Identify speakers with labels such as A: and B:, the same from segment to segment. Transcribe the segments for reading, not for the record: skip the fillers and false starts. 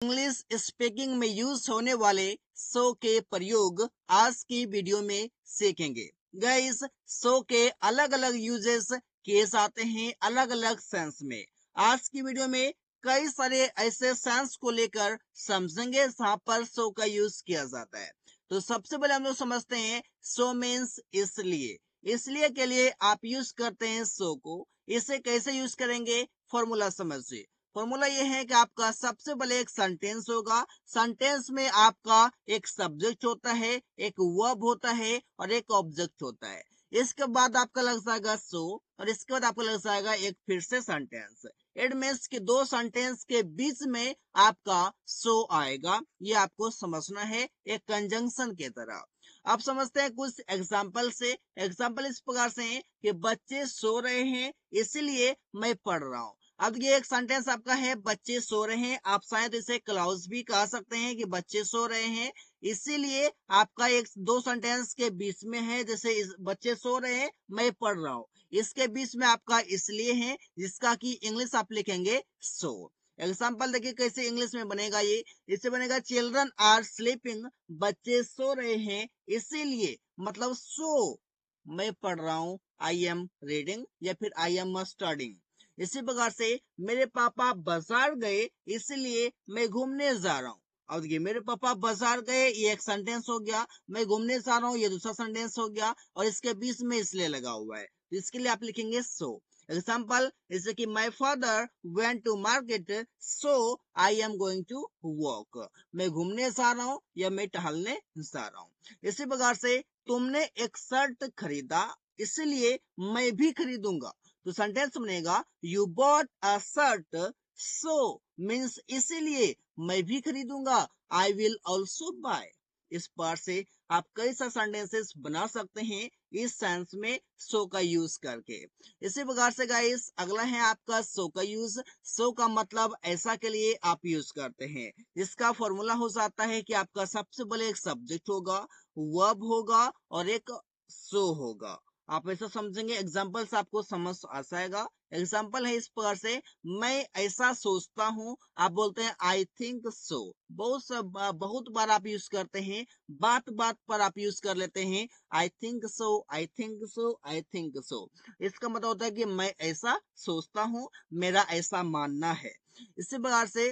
A: English speaking में use होने वाले सो के प्रयोग आज की वीडियो में सीखेंगे। गाइस, सो के अलग अलग यूजेस किए जाते हैं अलग अलग सेंस में। आज की वीडियो में कई सारे ऐसे सेंस को लेकर समझेंगे जहां पर सो का यूज किया जाता है। तो सबसे पहले हम लोग समझते हैं सो मीन्स इसलिए। इसलिए के लिए आप यूज करते हैं सो को। इसे कैसे यूज करेंगे, फॉर्मूला समझिए। फॉर्मूला ये है कि आपका सबसे पहले एक सेंटेंस होगा। सेंटेंस में आपका एक सब्जेक्ट होता है, एक वर्ब होता है और एक ऑब्जेक्ट होता है। इसके बाद आपका लग जाएगा सो और इसके बाद आपका लग जाएगा एक फिर से सेंटेंस। इट मीन्स कि दो सेंटेंस के बीच में आपका सो आएगा। ये आपको समझना है एक कंजंक्शन के तरह। आप समझते हैं कुछ एग्जाम्पल से। एग्जाम्पल इस प्रकार से है कि बच्चे सो रहे हैं इसलिए मैं पढ़ रहा हूँ। अब ये एक सेंटेंस आपका है, बच्चे सो रहे हैं। आप शायद इसे क्लाउज भी कह सकते हैं कि बच्चे सो रहे हैं। इसीलिए आपका एक दो सेंटेंस के बीच में है, जैसे बच्चे सो रहे हैं मैं पढ़ रहा हूँ। इसके बीच में आपका इसलिए है, जिसका कि इंग्लिश आप लिखेंगे सो। एग्जाम्पल देखिए कैसे इंग्लिश में बनेगा ये। इससे बनेगा चिल्ड्रन आर स्लीपिंग, बच्चे सो रहे हैं इसीलिए, मतलब सो मैं पढ़ रहा हूँ, आई एम रीडिंग या फिर आई एम स्टडिंग। इसी प्रकार से मेरे पापा बाजार गए इसलिए मैं घूमने जा रहा हूँ। अब देखिए मेरे पापा बाजार गए, ये एक सेंटेंस हो गया। मैं घूमने जा रहा हूँ, ये दूसरा सेंटेंस हो गया और इसके बीच में इसलिए लगा हुआ है, तो इसके लिए आप लिखेंगे सो। एग्जाम्पल जैसे कि my father went to market so I am going to walk, मैं घूमने जा रहा हूँ या मैं टहलने जा रहा हूँ। इसी प्रकार से तुमने एक शर्ट खरीदा इसलिए मैं भी खरीदूंगा, तो सेंटेंस बनेगा you bought a shirt so means इसीलिए मैं भी खरीदूंगा, आई विल ऑल्सो बाय। इस पार से आप कई सारे सेंटेंसेस बना सकते हैं इस सेंस में सो का यूज करके। इसी प्रकार से गाइस अगला है आपका सो का यूज। सो का मतलब ऐसा के लिए आप यूज करते हैं जिसका फॉर्मूला हो जाता है कि आपका सबसे पहले एक सब्जेक्ट होगा, वर्ब होगा और एक सो होगा। आप ऐसा समझेंगे, एग्जाम्पल से आपको समझ आ जाएगा। एग्जाम्पल है इस प्रकार से, मैं ऐसा सोचता हूँ, आप बोलते हैं आई थिंक सो। बहुत बार आप यूज करते हैं, बात बात पर आप यूज कर लेते हैं I think so, I think so, I think so. इसका मतलब होता है कि मैं ऐसा सोचता हूँ, मेरा ऐसा मानना है। इसी प्रकार से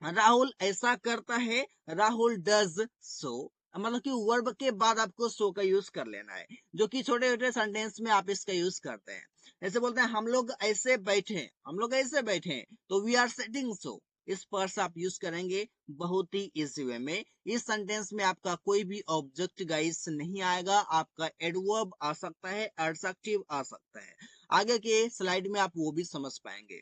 A: राहुल ऐसा करता है, राहुल डज सो, मतलब कि वर्ब के बाद आपको सो का यूज कर लेना है, जो कि छोटे छोटे सेंटेंस में आप इसका यूज करते हैं। ऐसे बोलते हैं हम लोग ऐसे बैठे, हम लोग ऐसे बैठे, तो वी आर सिटिंग सो। इस पर से आप यूज करेंगे बहुत ही इजी वे में। इस सेंटेंस में आपका कोई भी ऑब्जेक्ट गाइस नहीं आएगा, आपका एडवर्ब आ सकता है, एडजेक्टिव आ सकता है। आगे के स्लाइड में आप वो भी समझ पाएंगे।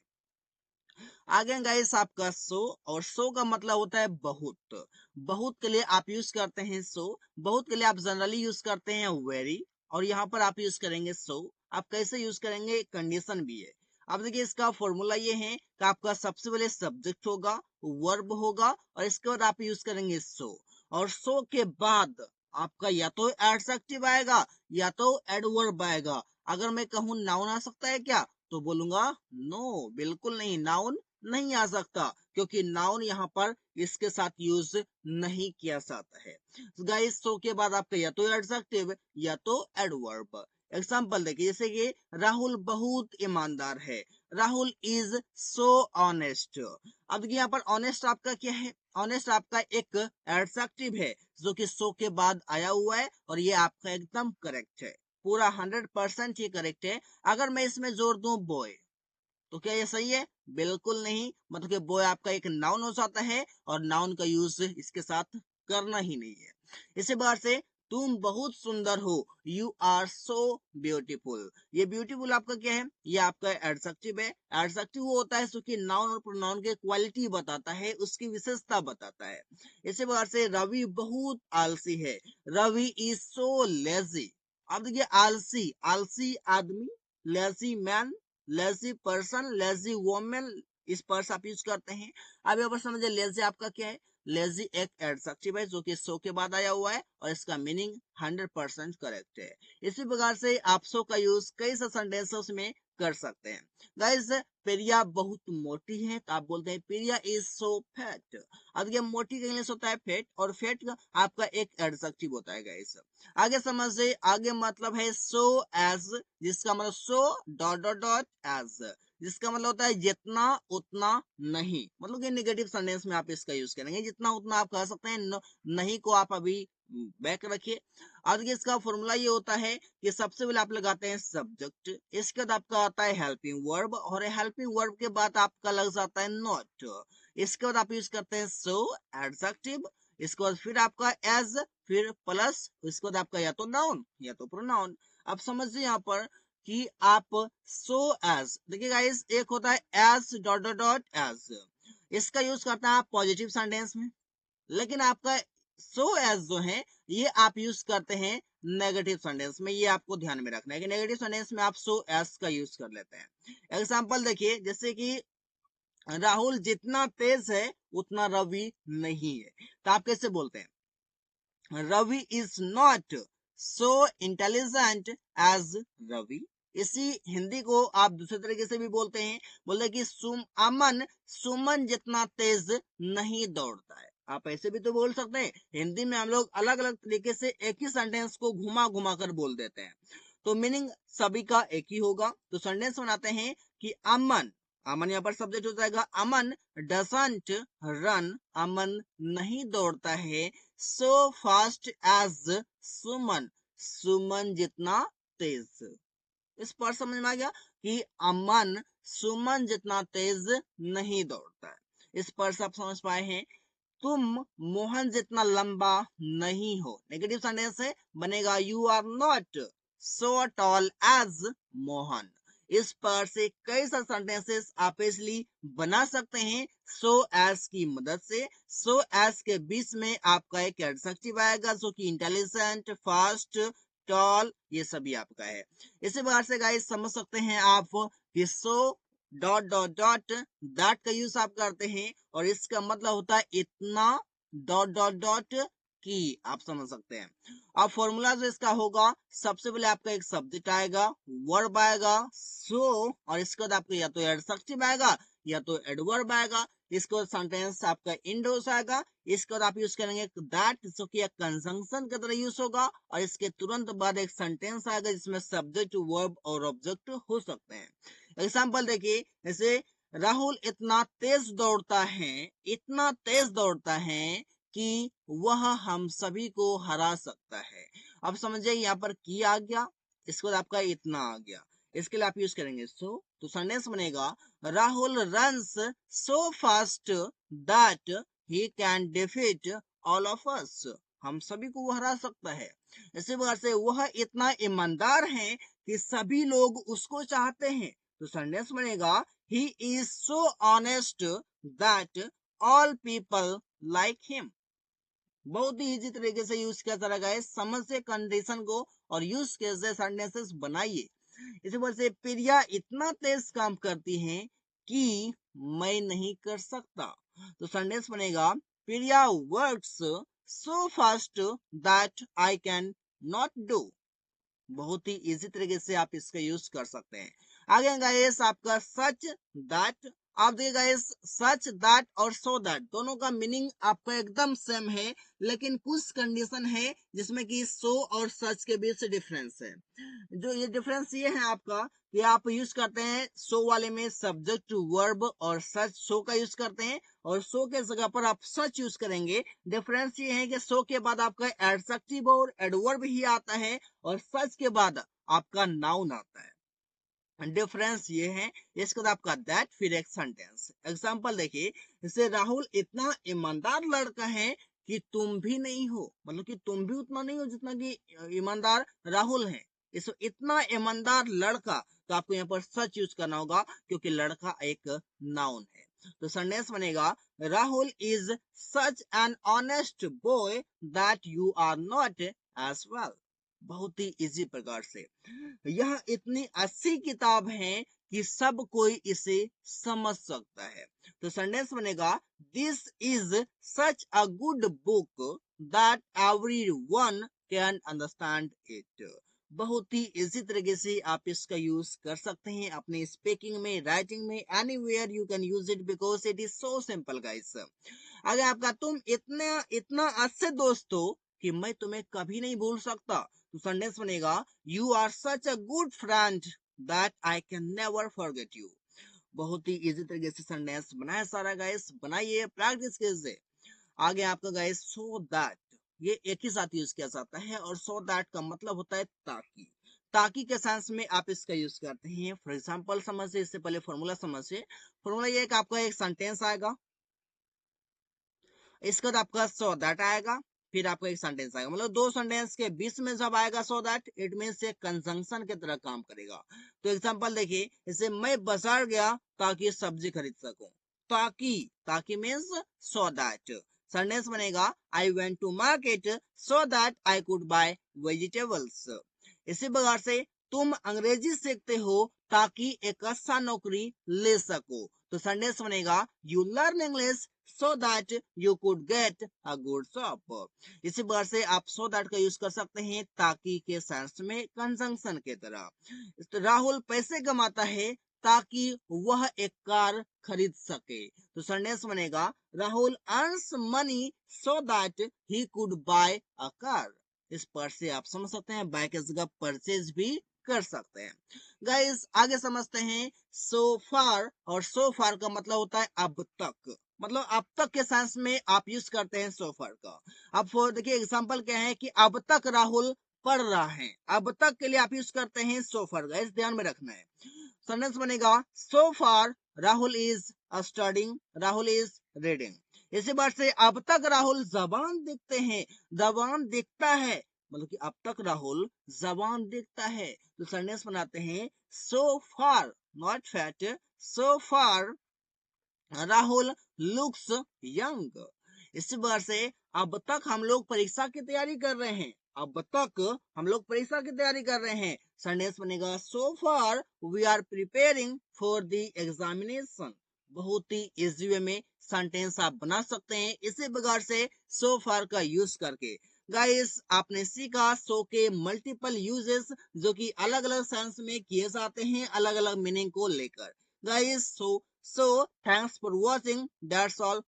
A: आगे गाइस आपका सो, और सो का मतलब होता है बहुत। बहुत के लिए आप यूज करते हैं सो, बहुत के लिए आप जनरली यूज करते हैं वेरी, और यहाँ पर आप यूज करेंगे सो। आप कैसे यूज करेंगे, कंडीशन भी है। अब देखिए इसका फॉर्मूला ये है कि आपका सबसे पहले सब्जेक्ट होगा, वर्ब होगा और इसके बाद आप यूज करेंगे सो, और सो के बाद आपका या तो एडजेक्टिव आएगा या तो एडवर्ब आएगा। अगर मैं कहूँ नाउन आ सकता है क्या, तो बोलूंगा नो, बिल्कुल नहीं, नाउन नहीं आ सकता, क्योंकि नाउन यहाँ पर इसके साथ यूज नहीं किया जाता है। गाइस सो के बाद आपका या तो एडजेक्टिव या तो एडवर्ब। एग्जाम्पल देखिए, जैसे कि राहुल बहुत ईमानदार है, राहुल इज सो ऑनेस्ट। अब देखिए यहाँ पर ऑनेस्ट आपका क्या है, ऑनेस्ट आपका एक एडजेक्टिव है जो कि सो के बाद आया हुआ है, और ये आपका एकदम करेक्ट है, पूरा 100% ही करेक्ट है। अगर मैं इसमें जोड़ दूं बॉय, तो क्या ये सही है, बिल्कुल नहीं, मतलब कि बॉय आपका एक नाउन हो जाता है और नाउन का यूज इसके साथ करना ही नहीं है। इसी बार से तुम बहुत सुंदर हो, यू आर सो ब्यूटीफुल। ये ब्यूटीफुल आपका क्या है, ये आपका एडजेक्टिव है। एडजेक्टिव वो होता है जो कि नाउन और प्रोनाउन के क्वालिटी बताता है, उसकी विशेषता बताता है। इसी बार से रवि बहुत आलसी है, रवि इज सो लेजी। अब देखिए आलसी, आलसी आदमी, lazy man, lazy person, lazy women, इस पर आप यूज करते हैं। अब यहाँ पर समझिए लेजी आपका क्या है, लेजी एक एडजेक्टिव है जो कि सो के बाद आया हुआ है और इसका मीनिंग 100% करेक्ट है। इसी प्रकार से आप सो का यूज कई से सेंटेंसेस में कर सकते हैं। गाइस प्रिया बहुत मोटी है तो आप बोलते हैं प्रिया इज सो फैट। अब ये मोटी का इंग्लिश होता है फैट, और फैट का आपका एक एडजेक्टिव होता है गाइस। आगे समझिए, आगे मतलब है सो एज, जिसका मतलब so dot dot dot as, जिसका मतलब होता है जितना उतना नहीं, मतलब कि नेगेटिव सेंटेंस में आप इसका यूज करेंगे। जितना उतना आप कह सकते हैं, नहीं को आप अभी बैक रखिए। और इसका फॉर्मूला ये होता है कि सबसे पहले आप लगाते हैं सब्जेक्ट, इसके बाद आपका आता है हेल्पिंग वर्ब, और हेल्पिंग वर्ब के बाद आपका लग जाता है नॉट, इसके बाद आप यूज करते हैं सो एडजेक्टिव, इसके बाद फिर आपका एज, फिर प्लस, इसके बाद आपका या तो नाउन या तो प्रोनाउन। अब समझिए यहाँ पर कि आप सो एज, देखिए गाइस एक होता है as dot dot dot as, इसका यूज करते हैं आप पॉजिटिव सेंटेंस में, लेकिन आपका सो एज जो है ये आप यूज करते हैं नेगेटिव सेंटेंस में। ये आपको ध्यान में रखना है कि नेगेटिव सेंटेंस में आप सो एज का यूज कर लेते हैं। एग्जांपल देखिए, जैसे कि राहुल जितना तेज है उतना रवि नहीं है, तो आप कैसे बोलते हैं? Ravi is not so intelligent as Ravi. इसी हिंदी को आप दूसरे तरीके से भी बोलते हैं, बोलते कि सुमन जितना तेज नहीं दौड़ता है। आप ऐसे भी तो बोल सकते हैं। हिंदी में हम लोग अलग अलग तरीके से एक ही सेंटेंस को घुमा घुमा कर बोल देते हैं, तो मीनिंग सभी का एक ही होगा। तो सेंटेंस बनाते हैं कि अमन, अमन यहाँ पर सब्जेक्ट हो जाएगा, अमन डजंट रन, अमन नहीं दौड़ता है सो फास्ट एज सुमन, सुमन जितना तेज। इस पर समझ में आ गया कि अमन सुमन जितना तेज नहीं दौड़ता है। इस पर सब समझ पाए हैं। तुम मोहन जितना लंबा नहीं हो, नेगेटिव सेंटेंस है, बनेगा you are not so tall as Mohan. इस पर से कई सारे सेंटेंसेस आप इसलिए बना सकते हैं सो एज की मदद से। सो एज के बीच में आपका एक एडजेक्टिव आएगा जो कि इंटेलिजेंट, फास्ट, टॉल, ये सभी आपका है। इसी प्रकार से गाइस समझ सकते हैं आप कि सो डॉट डॉट डॉट दैट का यूज आप करते हैं, और इसका मतलब होता है इतना डॉट डॉट डॉट की, आप समझ सकते हैं। अब फॉर्मूला जो इसका होगा, सबसे पहले आपका एक सब्जेक्ट आएगा, वर्ब आएगा सो, और इसके बाद आपका या तो एडजेक्टिव आएगा या तो एडवर्ब आएगा, इसके बाद सेंटेंस आपका इंडोस आएगा, इसके बाद आप यूज करेंगे दैट जो कि एक कंजंक्शन की तरह यूज होगा, और इसके तुरंत बाद एक सेंटेंस आएगा जिसमें सब्जेक्ट, वर्ब और ऑब्जेक्ट हो सकते हैं। एग्जाम्पल देखिए, जैसे राहुल इतना तेज दौड़ता है, इतना तेज दौड़ता है कि वह हम सभी को हरा सकता है। अब समझिए यहाँ पर की आ गया, इसके बाद आपका इतना आ गया, इसके लिए आप यूज करेंगे सो, तो सेंटेंस बनेगा Rahul runs so fast that he can defeat all of us, हम सभी को वो हरा सकता है। इसी प्रकार से वह इतना ईमानदार है कि सभी लोग उसको चाहते हैं, तो सेंटेंस बनेगा he is so honest that all people like him. बहुत ही इजी तरीके से यूज किया जा रहा है, समझ से कंडीशन को और यूज कैसे सेंटेंसेस बनाइए। इसी वजह से प्रिया इतना तेज काम करती है कि मैं नहीं कर सकता, तो सेंटेंस बनेगा Priya works so fast that I can not do. बहुत ही इजी तरीके से आप इसका यूज कर सकते हैं। आगे गाइस आपका सच दैट, आप देखिए गाइस सच दैट और सो दैट दोनों का मीनिंग आपका एकदम सेम है, लेकिन कुछ कंडीशन है जिसमें कि सो और सच के बीच डिफरेंस है। जो ये डिफरेंस ये है आपका कि आप यूज करते हैं सो वाले में सब्जेक्ट, वर्ब, और सच सो का यूज करते हैं, और सो के जगह पर आप सच यूज करेंगे। डिफरेंस ये है कि सो के बाद आपका एडजेक्टिव और एडवर्ब ही आता है, और सच के बाद आपका नाउन आता है। डिफरेंस ये है। इसके बाद आपका दैट, फिर एक सेंटेंस। एग्जांपल देखिए, जैसे राहुल इतना ईमानदार लड़का है कि तुम भी नहीं हो, मतलब कि तुम भी उतना नहीं हो जितना कि ईमानदार राहुल है। इस इतना ईमानदार लड़का, तो आपको यहाँ पर सच यूज करना होगा क्योंकि लड़का एक नाउन है। तो सेंटेंस बनेगा Rahul is such an honest boy that you are not as well. बहुत ही इजी प्रकार से, यह इतनी अच्छी किताब है कि सब कोई इसे समझ सकता है। तो सेंटेंस बनेगा this is such a good book that everyone can understand it. बहुत ही इजी तरीके से आप इसका यूज कर सकते हैं अपने स्पीकिंग में, राइटिंग में, anywhere you can use it because it is so simple guys. अगर आपका तुम इतना इतना अच्छे दोस्त हो कि मैं तुम्हें कभी नहीं भूल सकता, तो सेंटेंस बनेगा you are such a good friend that I can never forget you. बहुत ही इजी तरीके से सेंटेंस बनाया सारा गाइस, बनाइए, प्रैक्टिस कीजिए। आगे आपका गाइस सो दैट, ये एक ही साथ यूज किया जाता है और सो दैट का मतलब होता है ताकि। ताकि के सेंस में आप इसका यूज करते हैं। फॉर एग्जांपल समझिए, इससे पहले फॉर्मूला समझिए। फॉर्मूला ये है कि आपका एक सेंटेंस आएगा, इसके बाद आपका सो दैट आएगा, फिर आपका एक सेंटेंस आएगा, मतलब दो सेंटेंस के बीच में जब आएगा सो दैट, इट मीन्स एक कंजंक्शन की तरह काम करेगा। तो एग्जांपल देखिए, जैसे मैं बाजार गया ताकि सब्जी खरीद सकूं। ताकि, ताकि मीन्स सो दैट। सेंटेंस बनेगा I went to market so that I could buy vegetables. इसी प्रकार से तुम अंग्रेजी सीखते हो ताकि एक अच्छा नौकरी ले सको। तो सेंटेंस बनेगा you learn English so that you could get a good job. इसी प्रकार से आप सो दैट का यूज कर सकते हैं ताकि के सेंस में, कंजंक्शन के तरह। तो राहुल पैसे कमाता है ताकि वह एक कार खरीद सके। तो सेंटेंस बनेगा Rahul earns money so that he could bye a car. इस पर से आप समझ सकते हैं, बाय की जगह परचेज भी कर सकते हैं। गाइस आगे समझते हैं सो फार, और सो फार का मतलब होता है अब तक, मतलब अब तक के सेंस में आप यूज करते हैं सो फार का। अब फॉर देखिए एग्जांपल क्या है कि अब तक राहुल पढ़ रहा है, अब तक के लिए आप यूज करते हैं सो फार। गाइस ध्यान में रखना है। सेंटेंस बनेगा so far Rahul is studying, Rahul is reading. इसी बात से अब तक राहुल जबान दिखते हैं, जबान दिखता है, मतलब कि अब तक राहुल जबान दिखता है। तो सेंटेंस बनाते हैं so far, not fat, so far Rahul looks young. इसी प्रकार से अब तक हम लोग परीक्षा की तैयारी कर रहे हैं, अब तक हम लोग परीक्षा की तैयारी कर रहे हैं। सेंटेंस बनेगा so far we are preparing for the examination. बहुत ही इजी वे में सेंटेंस आप बना सकते हैं इसी प्रकार से सो फार का यूज करके। गाइस आपने सीखा सो के मल्टीपल यूजेस, जो कि अलग अलग सेंस में किए जाते हैं अलग अलग मीनिंग को लेकर। Guys, so thanks for watching. That's all.